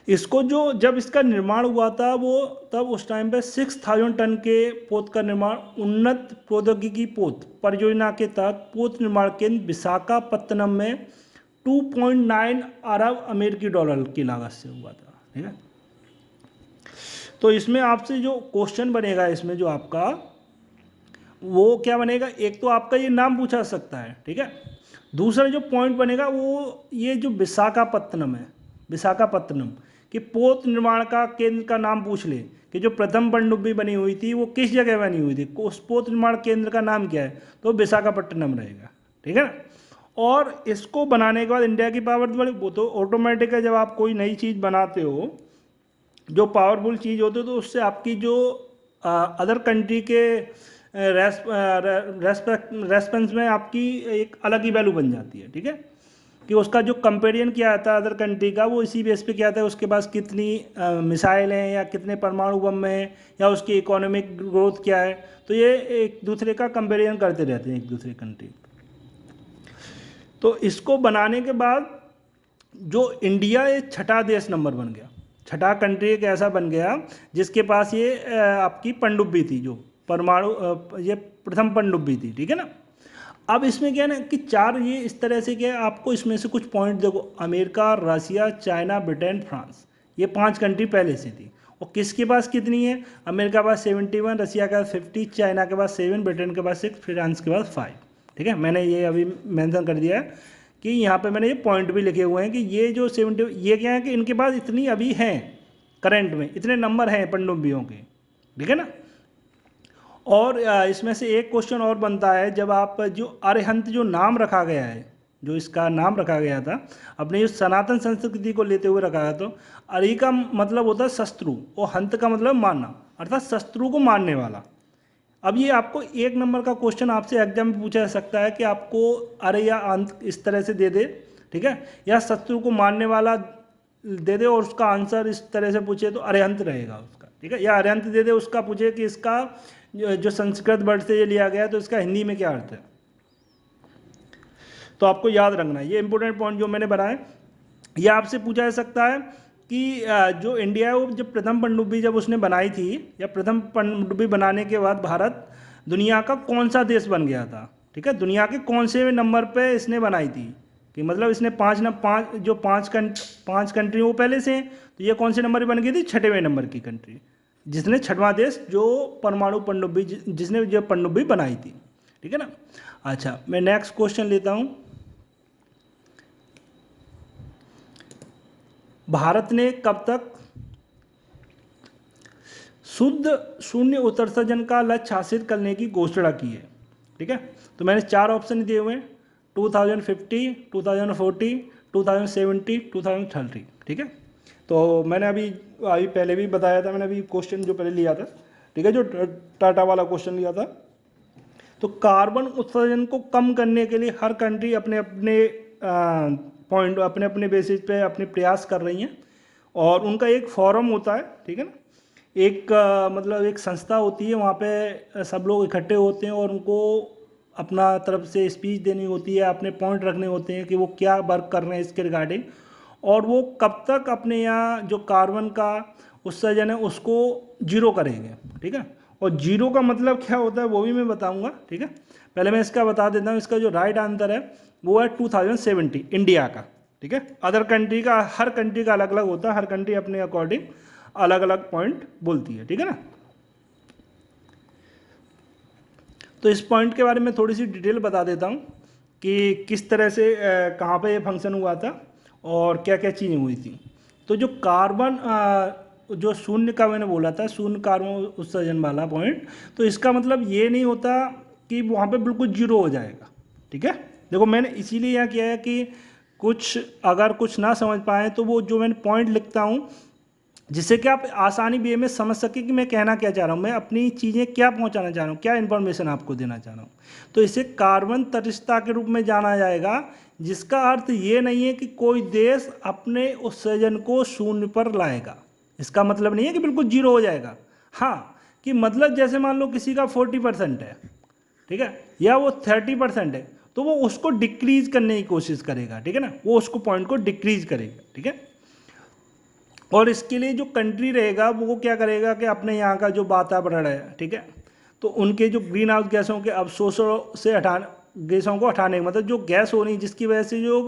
इसको जो जब इसका निर्माण हुआ था वो तब उस टाइम पे 6000 टन के पोत का निर्माण उन्नत प्रौद्योगिकी पोत परियोजना के तहत पोत निर्माण केंद्र विशाखापत्तनम में 2.9 अरब अमेरिकी डॉलर की लागत से हुआ था। ठीक है, तो इसमें आपसे जो क्वेश्चन बनेगा इसमें जो आपका वो क्या बनेगा, एक तो आपका ये नाम पूछा सकता है। ठीक है, दूसरा जो पॉइंट बनेगा वो ये जो विशाखापत्तनम है, विशाखापत्तनम कि पोत निर्माण का केंद्र का नाम पूछ ले कि जो प्रथम पनडुब्बी बनी हुई थी वो किस जगह बनी हुई थी, उस पोत निर्माण केंद्र का नाम क्या है, तो विशाखापट्टनम रहेगा। ठीक है ना। और इसको बनाने के बाद इंडिया की पावर बढ़ी, वो तो ऑटोमेटिक है। जब आप कोई नई चीज़ बनाते हो, जो पावरफुल चीज़ होती है, तो उससे आपकी जो अदर कंट्री के रेस्पेंस में आपकी एक अलग ही वैल्यू बन जाती है। ठीक है, कि उसका जो कंपेरिजन किया जाता है अदर कंट्री का, वो इसी बेस पे किया जाता है उसके पास कितनी मिसाइल हैं या कितने परमाणु बम हैं या उसकी इकोनॉमिक ग्रोथ क्या है। तो ये एक दूसरे का कंपेरिजन करते रहते हैं एक दूसरे कंट्री। तो इसको बनाने के बाद जो इंडिया ये छठा देश नंबर बन गया, छठा कंट्री एक ऐसा बन गया जिसके पास ये आपकी पनडुब्बी थी, जो परमाणु ये प्रथम पनडुब्बी थी। ठीक है ना। अब इसमें क्या है ना कि चार ये इस तरह से क्या है, आपको इसमें से कुछ पॉइंट देखो, अमेरिका, रसिया, चाइना, ब्रिटेन, फ्रांस, ये 5 कंट्री पहले से थी। और किसके पास कितनी है, अमेरिका के पास 71, रसिया के पास 50, चाइना के पास 7, ब्रिटेन के पास 6, फ्रांस के पास 5। ठीक है, मैंने ये अभी मेंशन कर दिया है कि यहाँ पे मैंने ये पॉइंट भी लिखे हुए हैं कि ये जो 70 ये क्या है कि इनके पास इतनी अभी हैं करंट में, इतने नंबर हैं पनडुब्बियों के। ठीक है ना। और इसमें से एक क्वेश्चन और बनता है, जब आप जो अरिहंत जो नाम रखा गया है, जो इसका नाम रखा गया था अपनी जो सनातन संस्कृति को लेते हुए रखा गया, तो अरि का मतलब होता है शत्रु और हंत का मतलब मारना, अर्थात शत्रु को मारने वाला। अब ये आपको 1 नंबर का क्वेश्चन आपसे एग्जाम में पूछा जा सकता है कि आपको अरे या अंत इस तरह से दे दे। ठीक है, या शत्रु को मारने वाला दे दे और उसका आंसर इस तरह से पूछे तो अरिहंत रहेगा उसका। ठीक है, या अरिहंत दे दे, उसका पूछे कि इसका जो संस्कृत वर्ड से ये लिया गया तो इसका हिंदी में क्या अर्थ है। तो आपको याद रखना है ये इंपॉर्टेंट पॉइंट जो मैंने बनाए। ये आपसे पूछा जा सकता है कि जो इंडिया है वो जब प्रथम पनडुब्बी जब उसने बनाई थी, या प्रथम पनडुब्बी बनाने के बाद भारत दुनिया का कौन सा देश बन गया था। ठीक है, दुनिया के कौन से नंबर पे इसने बनाई थी, कि मतलब इसने पाँच कंट्री वो पहले से हैं, तो ये कौन से नंबर पर बन गई थी, 6वें नंबर की कंट्री, जिसने 6वां देश जो परमाणु पनडुब्बी जिसने जो पनडुब्बी बनाई थी। ठीक है ना। अच्छा, मैं नेक्स्ट क्वेश्चन लेता हूँ। भारत ने कब तक शुद्ध शून्य उत्सर्जन का लक्ष्य हासिल करने की घोषणा की है। ठीक है, तो मैंने 4 ऑप्शन दिए हुए हैं, 2050, 2040, 2070, 2030। ठीक है, तो मैंने अभी पहले भी बताया था, मैंने अभी क्वेश्चन जो पहले लिया था, ठीक है, जो टाटा वाला क्वेश्चन लिया था। तो कार्बन उत्सर्जन को कम करने के लिए हर कंट्री अपने अपने पॉइंट अपने अपने बेसिस पे अपने प्रयास कर रही हैं, और उनका एक फोरम होता है। ठीक है ना, एक मतलब एक संस्था होती है, वहाँ पे सब लोग इकट्ठे होते हैं और उनको अपना तरफ से स्पीच देनी होती है, अपने पॉइंट रखने होते हैं कि वो क्या वर्क कर रहे हैं इसके रिगार्डिंग, और वो कब तक अपने यहाँ जो कार्बन का उत्सर्जन है उसको जीरो करेंगे। ठीक है, और जीरो का मतलब क्या होता है वो भी मैं बताऊंगा। ठीक है, पहले मैं इसका बता देता हूँ। इसका जो राइट आंसर है वो है 2070 इंडिया का। ठीक है, अदर कंट्री का, हर कंट्री का अलग अलग होता है, हर कंट्री अपने अकॉर्डिंग अलग अलग पॉइंट बोलती है। ठीक है ना। तो इस पॉइंट के बारे में थोड़ी सी डिटेल बता देता हूँ कि किस तरह से कहाँ पे ये फंक्शन हुआ था और क्या क्या चीज़ें हुई थी। तो जो कार्बन जो शून्य का मैंने बोला था, शून्य कार्बन उत्सर्जन वाला पॉइंट, तो इसका मतलब ये नहीं होता कि वहाँ पे बिल्कुल जीरो हो जाएगा। ठीक है, देखो मैंने इसीलिए यहाँ किया है कि अगर कुछ ना समझ पाएँ तो वो जो मैंने पॉइंट लिखता हूँ, जिससे कि आप आसानी वे में समझ सके कि मैं कहना क्या चाह रहा हूँ, मैं अपनी चीज़ें क्या पहुँचाना चाह रहा हूँ, क्या इन्फॉर्मेशन आपको देना चाह रहा हूँ। तो इसे कार्बन तटस्थता के रूप में जाना जाएगा, जिसका अर्थ ये नहीं है कि कोई देश अपने उत्सर्जन को शून्य पर लाएगा। इसका मतलब नहीं है कि बिल्कुल जीरो हो जाएगा। हाँ, कि मतलब जैसे मान लो किसी का 40% है, ठीक है, या वो 30% है, तो वो उसको डिक्रीज करने की कोशिश करेगा, ठीक है ना, वो उसको पॉइंट को डिक्रीज करेगा, ठीक है। और इसके लिए जो कंट्री रहेगा वो क्या करेगा कि अपने यहाँ का जो वातावरण है, ठीक है, तो उनके जो ग्रीन हाउस गैसों के अवशोषणों से गैसों को हटाने, मतलब जो गैस हो रही जिसकी वजह से जो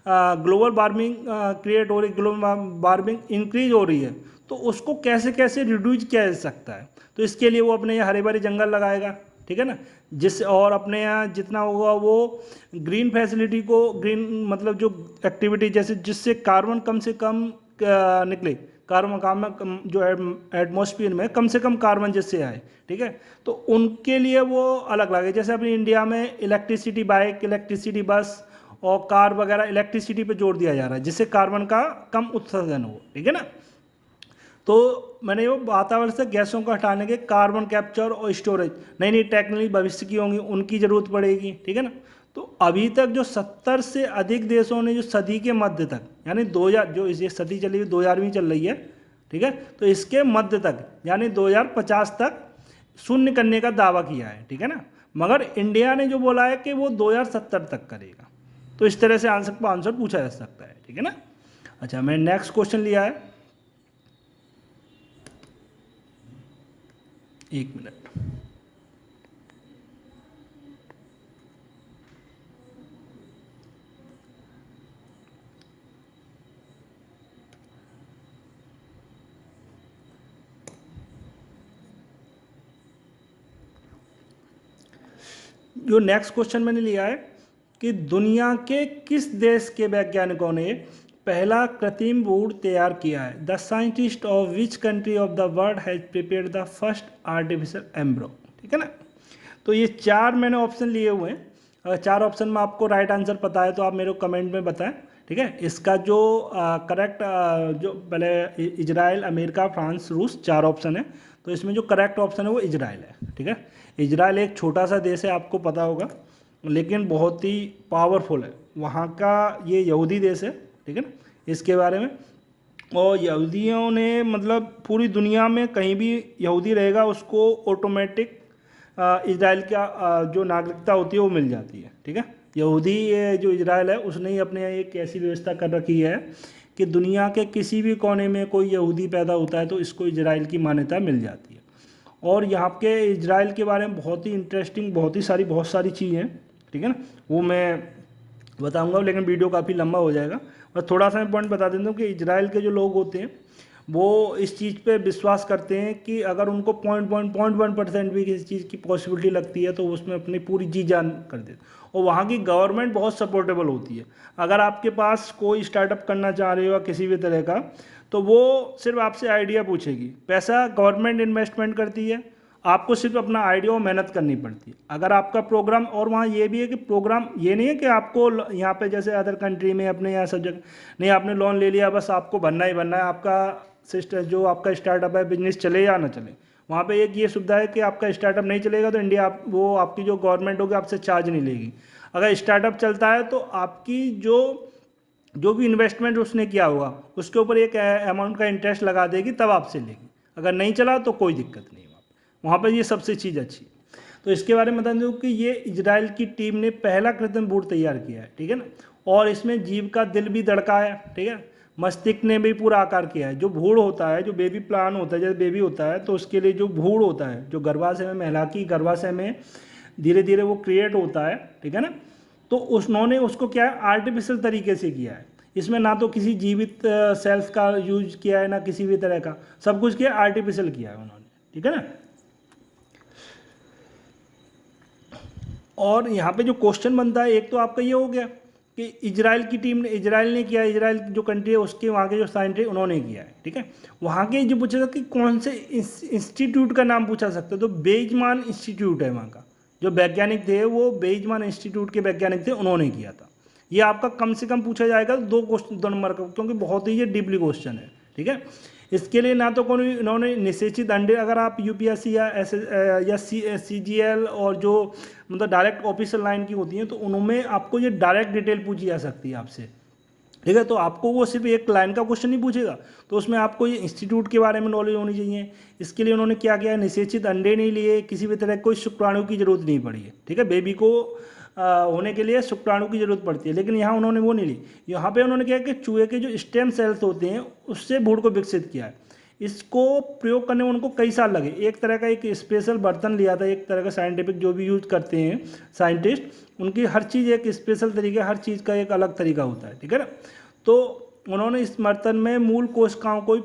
ग्लोबल वार्मिंग क्रिएट हो रही, ग्लोबल वार्मिंग इंक्रीज हो रही है, तो उसको कैसे कैसे रिड्यूस किया जा सकता है। तो इसके लिए वो अपने यहाँ हरे भरे जंगल लगाएगा, ठीक है ना, जिससे और अपने यहाँ जितना होगा वो ग्रीन फैसिलिटी को, ग्रीन मतलब जो एक्टिविटी जैसे जिससे कार्बन कम से कम निकले, कार्बन जो एटमॉस्फेयर में कम से कम कार्बन जिससे आए, ठीक है, तो उनके लिए वो अलग लगे। जैसे अपनी इंडिया में इलेक्ट्रिसिटी बाइक, इलेक्ट्रिसिटी बस और कार वगैरह इलेक्ट्रिसिटी पे जोर दिया जा रहा है जिससे कार्बन का कम उत्सर्जन हो, ठीक है ना। तो मैंने वो वातावरण से गैसों को हटाने के कार्बन कैप्चर और स्टोरेज, नई नई टेक्नोलॉजी भविष्य की होंगी, उनकी ज़रूरत पड़ेगी, ठीक है ना। तो अभी तक जो 70 से अधिक देशों ने जो सदी के मध्य तक, यानी 2000 जो ये सदी चली हुई 2000वीं चल रही है, ठीक है, तो इसके मध्य तक यानी 2050 तक शून्य करने का दावा किया है, ठीक है ना। मगर इंडिया ने जो बोला है कि वो 2070 तक करेगा। तो इस तरह से आंसर पूछा जा सकता है, ठीक है ना। अच्छा, मैं नेक्स्ट क्वेश्चन लिया है, एक मिनट। जो नेक्स्ट क्वेश्चन मैंने लिया है कि दुनिया के किस देश के वैज्ञानिकों ने पहला कृत्रिम भ्रूण तैयार किया है। The scientist of which country of the world has prepared the first artificial एम्ब्रो, ठीक है ना। तो ये 4 मैंने ऑप्शन लिए हुए हैं। अगर 4 ऑप्शन में आपको राइट आंसर पता है तो आप मेरे को कमेंट में बताएं, ठीक है। इसका जो करेक्ट जो पहले इजराइल, अमेरिका, फ्रांस, रूस 4 ऑप्शन है, तो इसमें जो करेक्ट ऑप्शन है वो इजराइल है, ठीक है। इजराइल एक छोटा सा देश है, आपको पता होगा, लेकिन बहुत ही पावरफुल है। वहाँ का ये यहूदी देश है, ठीक है ना, इसके बारे में। और यहूदियों ने मतलब पूरी दुनिया में कहीं भी यहूदी रहेगा उसको ऑटोमेटिक इजराइल का जो नागरिकता होती है वो मिल जाती है, ठीक है। यहूदी जो इजराइल है उसने ही अपने यहाँ एक ऐसी व्यवस्था कर रखी है कि दुनिया के किसी भी कोने में कोई यहूदी पैदा होता है तो इसको इजराइल की मान्यता मिल जाती है। और यहाँ के इजराइल के बारे में बहुत ही इंटरेस्टिंग बहुत सारी चीज़ें हैं, ठीक है ना, वो मैं बताऊंगा, लेकिन वीडियो काफ़ी लंबा हो जाएगा। और थोड़ा सा मैं पॉइंट बता देता हूँ कि इजराइल के जो लोग होते हैं वो इस चीज़ पे विश्वास करते हैं कि अगर उनको 0.1% भी किसी चीज़ की पॉसिबिलिटी लगती है तो उसमें अपनी पूरी जी जान कर देते। और वहाँ की गवर्नमेंट बहुत सपोर्टेबल होती है। अगर आपके पास कोई स्टार्टअप करना चाह रहे हो किसी भी तरह का, तो वो सिर्फ आपसे आइडिया पूछेगी, पैसा गवर्नमेंट इन्वेस्टमेंट करती है, आपको सिर्फ अपना आइडिया और मेहनत करनी पड़ती है। अगर आपका प्रोग्राम, और वहाँ ये भी है कि प्रोग्राम ये नहीं है कि आपको यहाँ पे जैसे अदर कंट्री में अपने यहाँ सब्जेक्ट नहीं, आपने लोन ले लिया बस आपको भरना ही भरना है, आपका सिस्टम जो आपका स्टार्टअप है बिजनेस चले या ना चले। वहाँ पे एक ये सुविधा है कि आपका स्टार्टअप नहीं चलेगा तो इंडिया वो आपकी जो गवर्नमेंट होगी आपसे चार्ज नहीं लेगी। अगर स्टार्टअप चलता है तो आपकी जो भी इन्वेस्टमेंट उसने किया होगा उसके ऊपर एक अमाउंट का इंटरेस्ट लगा देगी, तब आपसे लेगी। अगर नहीं चला तो कोई दिक्कत नहीं, वहाँ पर ये सबसे चीज़ अच्छी है। तो इसके बारे में बता दूँ कि ये इजराइल की टीम ने पहला कृत्रिम भ्रूण तैयार किया है, ठीक है ना। और इसमें जीव का दिल भी धड़का है, ठीक है, मस्तिष्क ने भी पूरा आकार किया है। जो भ्रूण होता है, जो बेबी प्लान होता है, जैसे बेबी होता है तो उसके लिए जो भ्रूण होता है, जो गर्भाशय में, महिला की गर्भाशय में धीरे धीरे वो क्रिएट होता है, ठीक है ना। तो उन्होंने उसको क्या है आर्टिफिशियल तरीके से किया है। इसमें ना तो किसी जीवित सेल्स का यूज किया है ना किसी भी तरह का, सब कुछ किया आर्टिफिशियल किया है उन्होंने, ठीक है ना। और यहाँ पे जो क्वेश्चन बनता है, एक तो आपका ये हो गया कि इजराइल की टीम ने, इजराइल ने किया, इजराइल जो कंट्री है उसके वहाँ के जो साइंटिस्ट उन्होंने किया है, ठीक है। वहाँ के जो पूछेगा कि कौन से इंस्टीट्यूट का नाम पूछा सकते हो, तो बेइजमान इंस्टीट्यूट है वहाँ का। जो वैज्ञानिक थे वो बेइजमान इंस्टीट्यूट के वैज्ञानिक थे, उन्होंने किया था। ये आपका कम से कम पूछा जाएगा 2 नंबर का, क्योंकि बहुत ही ये डीपली क्वेश्चन है, ठीक है। इसके लिए ना तो कोई इन्होंने निषेचित अंडे, अगर आप यूपीएससी या सीजीएल और जो मतलब डायरेक्ट ऑफिशियल लाइन की होती हैं तो उनमें आपको ये डायरेक्ट डिटेल पूछी जा सकती है आपसे, ठीक है। तो आपको वो सिर्फ एक लाइन का क्वेश्चन नहीं पूछेगा, तो उसमें आपको ये इंस्टीट्यूट के बारे में नॉलेज होनी चाहिए। इसके लिए उन्होंने क्या किया है, निषेचित अंडे नहीं लिए, किसी भी तरह कोई शुक्राणु की जरूरत नहीं पड़ी है, ठीक है। बेबी को होने के लिए शुक्राणु की जरूरत पड़ती है, लेकिन यहाँ उन्होंने वो नहीं ली। यहाँ पे उन्होंने क्या कि चूहे के जो स्टेम सेल्स होते हैं उससे भ्रूण को विकसित किया है। इसको प्रयोग करने में उनको कई साल लगे। एक तरह का एक स्पेशल बर्तन लिया था, एक तरह का साइंटिफिक जो भी यूज करते हैं साइंटिस्ट, उनकी हर चीज़ एक स्पेशल तरीके, हर चीज़ का एक अलग तरीका होता है, ठीक है ना। तो उन्होंने इस बर्तन में मूल कोशिकाओं को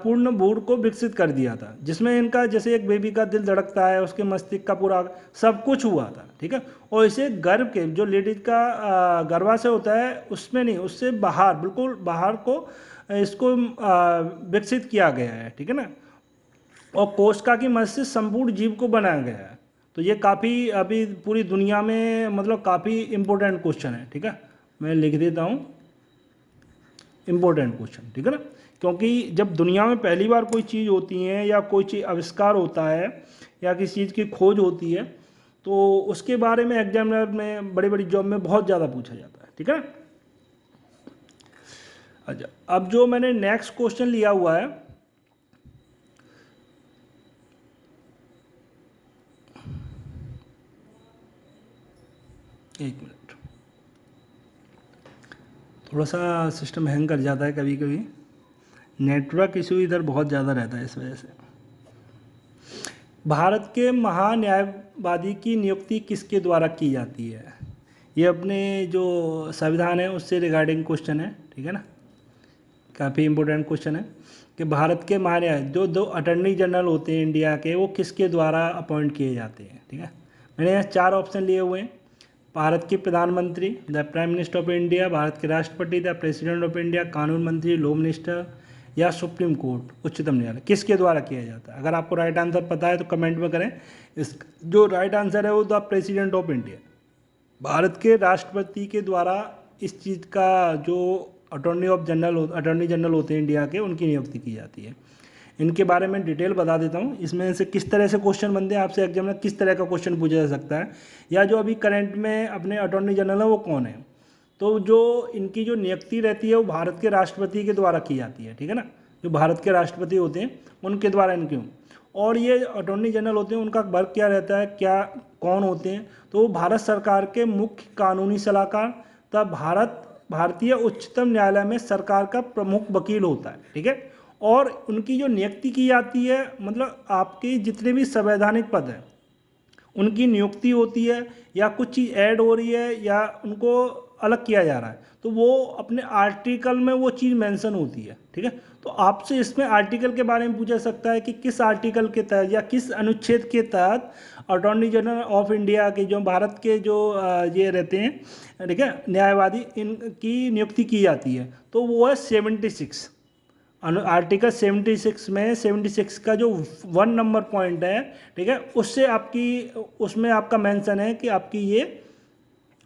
पूर्ण भ्रूण को विकसित कर दिया था, जिसमें इनका जैसे एक बेबी का दिल धड़कता है, उसके मस्तिष्क का पूरा सब कुछ हुआ था, ठीक है। और इसे गर्भ के जो लेडीज का गर्भाशय होता है उसमें नहीं, उससे बाहर, बिल्कुल बाहर को इसको विकसित किया गया है, ठीक है ना। और कोशिका की मदद से संपूर्ण जीव को बनाया गया है। तो ये काफ़ी अभी पूरी दुनिया में मतलब काफ़ी इम्पोर्टेंट क्वेश्चन है, ठीक है। मैं लिख देता हूँ इम्पोर्टेंट क्वेश्चन, ठीक है ना। क्योंकि जब दुनिया में पहली बार कोई चीज़ होती है या कोई चीज़ आविष्कार होता है या किसी चीज़ की खोज होती है तो उसके बारे में एग्जामिनर में बड़ी बड़ी जॉब में बहुत ज़्यादा पूछा जाता है, ठीक है। अच्छा, अब जो मैंने नेक्स्ट क्वेश्चन लिया हुआ है, एक मिनट, थोड़ा सा सिस्टम हैंग कर जाता है कभी कभी, नेटवर्क इशू इधर बहुत ज़्यादा रहता है इस वजह से। भारत के महान्यायवादी की नियुक्ति किसके द्वारा की जाती है? ये अपने जो संविधान है उससे रिगार्डिंग क्वेश्चन है, ठीक है ना। काफ़ी इंपॉर्टेंट क्वेश्चन है कि भारत के महान्याय जो दो अटर्नी जनरल होते हैं इंडिया के, वो किसके द्वारा अपॉइंट किए जाते हैं, ठीक है। मैंने यहाँ 4 ऑप्शन लिए हुए हैं। भारत के प्रधानमंत्री, the prime minister of India, Bharat के राष्ट्रपति, द प्रेसिडेंट ऑफ इंडिया, कानून मंत्री, लॉ मिनिस्टर, या सुप्रीम कोर्ट, उच्चतम न्यायालय, किसके द्वारा किया जाता है? अगर आपको राइट आंसर पता है तो कमेंट में करें। इस जो राइट आंसर है वो the president of India, Bharat के राष्ट्रपति के द्वारा इस चीज़ का जो अटॉर्नी जनरल होते हैं इंडिया के, उनकी नियुक्ति की जाती है। इनके बारे में डिटेल बता देता हूँ। इसमें से किस तरह से क्वेश्चन बनते हैं, आपसे एग्जाम में किस तरह का क्वेश्चन पूछा जा सकता है, या जो अभी करंट में अपने अटॉर्नी जनरल है वो कौन है। तो जो इनकी जो नियुक्ति रहती है वो भारत के राष्ट्रपति के द्वारा की जाती है, ठीक है ना। जो भारत के राष्ट्रपति होते हैं उनके द्वारा इनकी, और ये अटॉर्नी जनरल होते हैं, उनका वर्क क्या रहता है, क्या कौन होते हैं, तो वो भारत सरकार के मुख्य कानूनी सलाहकार तथा भारतीय उच्चतम न्यायालय में सरकार का प्रमुख वकील होता है, ठीक है। और उनकी जो नियुक्ति की जाती है, मतलब आपके जितने भी संवैधानिक पद हैं उनकी नियुक्ति होती है, या कुछ चीज़ ऐड हो रही है या उनको अलग किया जा रहा है, तो वो अपने आर्टिकल में वो चीज़ मेंशन होती है, ठीक है। तो आपसे इसमें आर्टिकल के बारे में पूछा सकता है कि किस आर्टिकल के तहत या किस अनुच्छेद के तहत अटॉर्नी जनरल ऑफ इंडिया के जो भारत के जो ये रहते हैं, ठीक है, न्यायवादी, इनकी नियुक्ति की जाती है। तो वो है 76 आर्टिकल 76 में 76 का जो 1 नंबर पॉइंट है, ठीक है, उससे आपकी उसमें आपका मेंशन है कि आपकी ये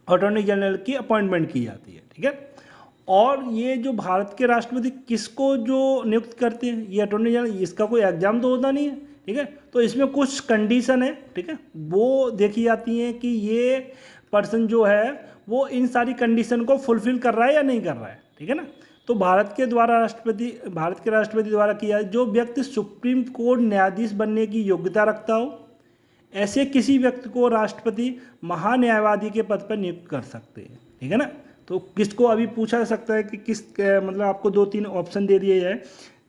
अटॉर्नी जनरल की अपॉइंटमेंट की जाती है, ठीक है। और ये जो भारत के राष्ट्रपति किसको जो नियुक्त करते हैं, ये अटॉर्नी जनरल, इसका कोई एग्जाम तो होता नहीं है, ठीक है। तो इसमें कुछ कंडीशन है, ठीक है, वो देखी जाती हैं कि ये पर्सन जो है वो इन सारी कंडीशन को फुलफिल कर रहा है या नहीं कर रहा है, ठीक है ना। तो भारत के राष्ट्रपति द्वारा किया है, जो व्यक्ति सुप्रीम कोर्ट न्यायाधीश बनने की योग्यता रखता हो, ऐसे किसी व्यक्ति को राष्ट्रपति महान्यायवादी के पद पर नियुक्त कर सकते हैं, ठीक है ना। तो किसको अभी पूछा जा सकता है कि मतलब आपको 2-3 ऑप्शन दे दिए जाए,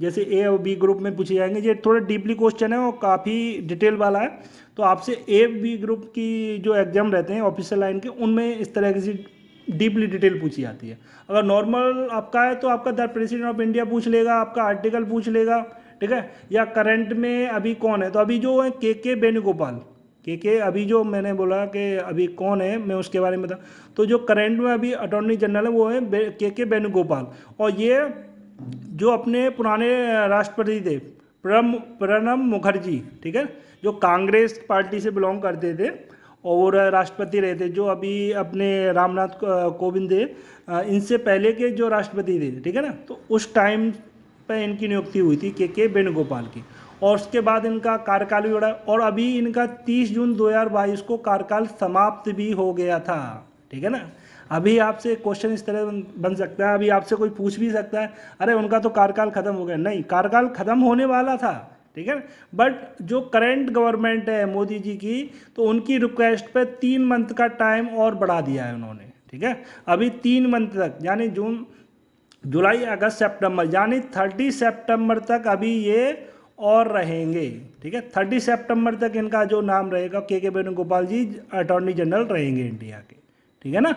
जैसे ए और बी ग्रुप में पूछे जाएंगे। ये थोड़ा डीपली क्वेश्चन है और काफ़ी डिटेल वाला है, तो आपसे ए बी ग्रुप की जो एग्जाम रहते हैं ऑफिशियल लाइन के, उनमें इस तरह की डीपली डिटेल पूछी जाती है। अगर नॉर्मल आपका है तो आपका द प्रेसिडेंट ऑफ इंडिया पूछ लेगा, आपका आर्टिकल पूछ लेगा, ठीक है, या करंट में अभी कौन है। तो अभी जो है के वेणुगोपाल, के अभी जो मैंने बोला कि अभी कौन है, मैं उसके बारे में बता। तो जो करंट में अभी अटॉर्नी जनरल है वो है के वेणुगोपाल। और ये जो अपने पुराने राष्ट्रपति थे प्रणब मुखर्जी, ठीक है, जो कांग्रेस पार्टी से बिलोंग करते थे और राष्ट्रपति रहे थे, जो अभी अपने रामनाथ कोविंद थे, इनसे पहले के जो राष्ट्रपति थे, ठीक है ना। तो उस टाइम पे इनकी नियुक्ति हुई थी के वेणुगोपाल की, और उसके बाद इनका कार्यकाल भी बढ़ा, और अभी इनका 30 जून 2022 को कार्यकाल समाप्त भी हो गया था, ठीक है ना। अभी आपसे क्वेश्चन इस तरह बन सकता है, अभी आपसे कोई पूछ भी सकता है, अरे उनका तो कार्यकाल खत्म हो गया। नहीं, कार्यकाल खत्म होने वाला था, ठीक है। बट जो करंट गवर्नमेंट है मोदी जी की, तो उनकी रिक्वेस्ट पे 3 मंथ का टाइम और बढ़ा दिया है उन्होंने, ठीक है। अभी 3 मंथ तक, यानी जून जुलाई अगस्त सितंबर, यानी 30 सितंबर तक अभी ये और रहेंगे, ठीक है। 30 सितंबर तक इनका जो नाम रहेगा, के वेणुगोपाल जी अटॉर्नी जनरल रहेंगे इंडिया के, ठीक है ना।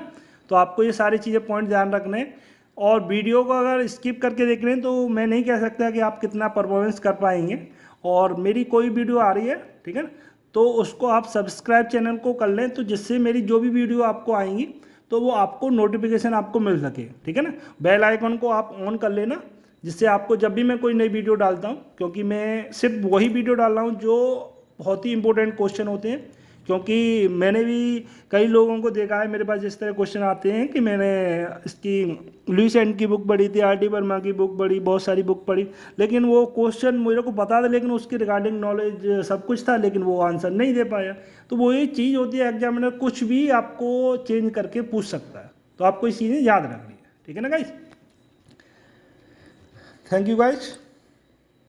तो आपको ये सारी चीज़ें पॉइंट ध्यान रखने हैं। और वीडियो को अगर स्किप करके देख रहे हैं तो मैं नहीं कह सकता कि आप कितना परफॉर्मेंस कर पाएंगे। और मेरी कोई वीडियो आ रही है, ठीक है, तो उसको आप सब्सक्राइब चैनल को कर लें, तो जिससे मेरी जो भी वीडियो आपको आएंगी तो वो आपको नोटिफिकेशन आपको मिल सके, ठीक है ना। बेल आइकन को आप ऑन कर लेना, जिससे आपको जब भी मैं कोई नई वीडियो डालता हूँ, क्योंकि मैं सिर्फ वही वीडियो डाल रहा हूँ जो बहुत ही इंपॉर्टेंट क्वेश्चन होते हैं। क्योंकि मैंने भी कई लोगों को देखा है, मेरे पास जिस तरह क्वेश्चन आते हैं कि मैंने इसकी लुईस एंड की बुक पढ़ी थी, आर डी वर्मा की बुक पढ़ी, बहुत सारी बुक पढ़ी, लेकिन वो क्वेश्चन मुझे को पता था, लेकिन उसके रिगार्डिंग नॉलेज सब कुछ था, लेकिन वो आंसर नहीं दे पाया। तो वो ये चीज़ होती है, एग्जामिनर कुछ भी आपको चेंज करके पूछ सकता है, तो आपको इस चीज़ें याद रखनी है, ठीक है ना गाइस। Thank you guys.